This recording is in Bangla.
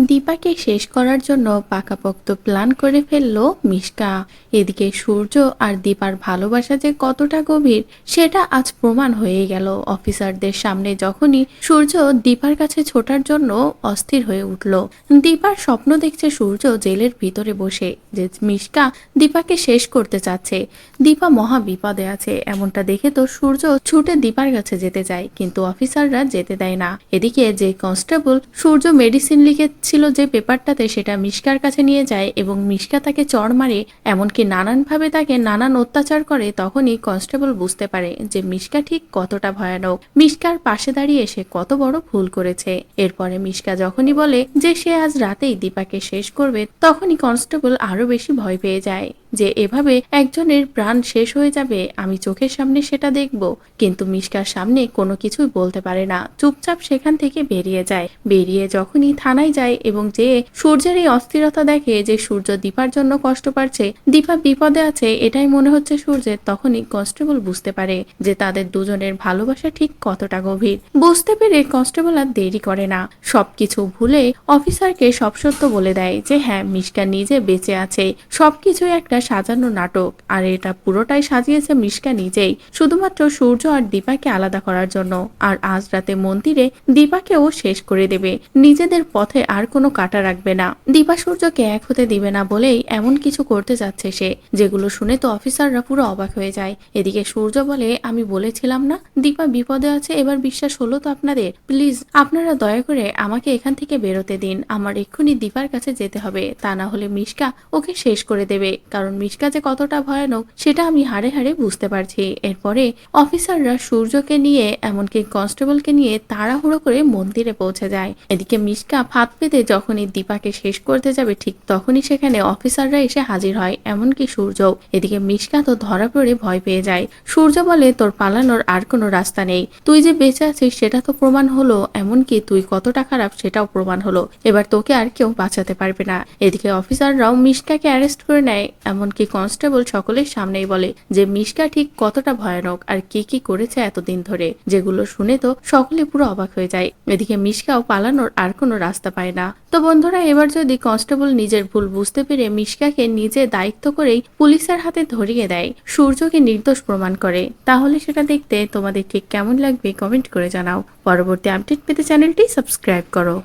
দীপাকে শেষ করার জন্য পাকাপোক্ত প্ল্যান করে ফেললো মিশকা। এদিকে সূর্য আর দীপার ভালোবাসা যে কতটা গভীর সেটা আজ প্রমাণ হয়ে গেল। অফিসারদের সামনে যখনই সূর্য দীপার কাছে ছোটার জন্য অস্থির হয়ে উঠল। দীপার স্বপ্ন দেখছে সূর্য জেলের ভিতরে বসে, যে মিশকা দীপাকে শেষ করতে চাচ্ছে। দীপা মহা বিপদে আছে এমনটা দেখে তো সূর্য ছুটে দীপার কাছে যেতে চায়, কিন্তু অফিসাররা যেতে দেয় না। এদিকে যে কনস্টেবল সূর্য মেডিসিন লিখেছিল যে পেপারটাতে, সেটা মিশকার কাছে নিয়ে যায় এবং মিশকা তাকে চড় মারে, এমনকি নানানভাবে তাকে নানান অত্যাচার করে। তখনই কনস্টেবল বুঝতে পারে যে মিশকা ঠিক কতটা ভয়ানক, মিশকার পাশে দাঁড়িয়ে সে কত বড় ভুল করেছে। এরপরে মিশকা যখনই বলে যে সে আজ রাতেই দীপাকে শেষ করবে, তখনই কনস্টেবল আরো বেশি ভয় পেয়ে যায় যে এভাবে একজনের প্রাণ শেষ হয়ে যাবে, আমি চোখের সামনে সেটা দেখব। কিন্তু মিশকার সামনে কোনো কিছুই বলতে পারে না, চুপচাপ সেখান থেকে বেরিয়ে যায়। বেরিয়ে যখনই থানায় যায় এবং যে সূর্যের এই অস্থিরতা দেখে যে সূর্য দীপার জন্য কষ্ট পাচ্ছে, দীপা বিপদে আছে এটাই মনে হচ্ছে সূর্যের, তখনই কনস্টেবল বুঝতে পারে যে তাদের দুজনের ভালোবাসা ঠিক কতটা গভীর। বুঝতে পেরে কনস্টেবল আর দেরি করে না, সবকিছু ভুলে অফিসারকে সব সত্য বলে দেয় যে হ্যাঁ, মিশকা নিজে বেঁচে আছে, সবকিছুই একটা সাজানো নাটক, আর এটা পুরোটাই সাজিয়েছে মিশকা নিজেই, শুধুমাত্র সূর্য আর দীপাকে আলাদা করার জন্য। আর আজ রাতে মন্দিরে দীপাকেও শেষ করে দেবে, নিজেদের পথে আর কোনো কাটা রাখবে না। দীপা সূর্যকে এক হতে দিবে না বলেই এমন কিছু করতে যাচ্ছে সে, যেগুলো শুনে তো অফিসাররা পুরো অবাক হয়ে যায়। এদিকে সূর্য বলে, আমি বলেছিলাম না দীপা বিপদে আছে, এবার বিশ্বাস হলো তো আপনাদের? প্লিজ আপনারা দয়া করে আমাকে এখান থেকে বেরোতে দিন, আমার এক্ষুনি দীপার কাছে যেতে হবে, তা না হলে মিশকা ওকে শেষ করে দেবে। কারণ মিশকা যে কতটা ভয়ানক সেটা আমি হাড়ে হাড়ে বুঝতে পারছি। এরপরে অফিসাররা সূর্যকে নিয়ে এমনকি কনস্টেবলকে নিয়ে তাড়াহুড়ো করে মন্দিরে পৌঁছে যায়। এদিকে মিশকা ফাঁদ পেতে যখনই দীপাকে শেষ করতে যাবে, ঠিক তখনই সেখানে অফিসাররা এসে হাজির হয়, এমনকি সূর্য। এদিকে মিশকা তো ধরা পড়ে ভয় পেয়ে যায়। সূর্য বলে, তোর পালানোর আর কোনো রাস্তা নেই, তুই যে বেঁচে আছিস সেটা তো প্রমাণ হলো, এমনকি তুই কতটা খারাপ সেটাও প্রমাণ হলো, এবার তোকে আর কেউ বাঁচাতে পারবে না। এদিকে অফিসাররাও মিশকাকে অ্যারেস্ট করে নেয়, এমনকি কনস্টেবল সকলের সামনেই বলে যে মিশকা ঠিক কতটা ভয়ানক আর কি কি করেছে এতদিন ধরে, যেগুলো শুনে তো সকলে পুরো অবাক হয়ে যায়। এদিকে মিশকাও পালানোর আর কোনো রাস্তা পায় না। তো বন্ধুরা, এবার যদি কনস্টেবল নিজের ভুল বুঝতে পেরে মিশকাকে নিজে দায়িত্ব করেই পুলিশের হাতে ধরিয়ে দেয়, সূর্যকে নির্দোষ প্রমাণ করে, তাহলে সেটা দেখতে তোমাদের ঠিক কেমন লাগবে কমেন্ট করে জানাও। পরবর্তী আপডেট পেতে চ্যানেলটি সাবস্ক্রাইব করো।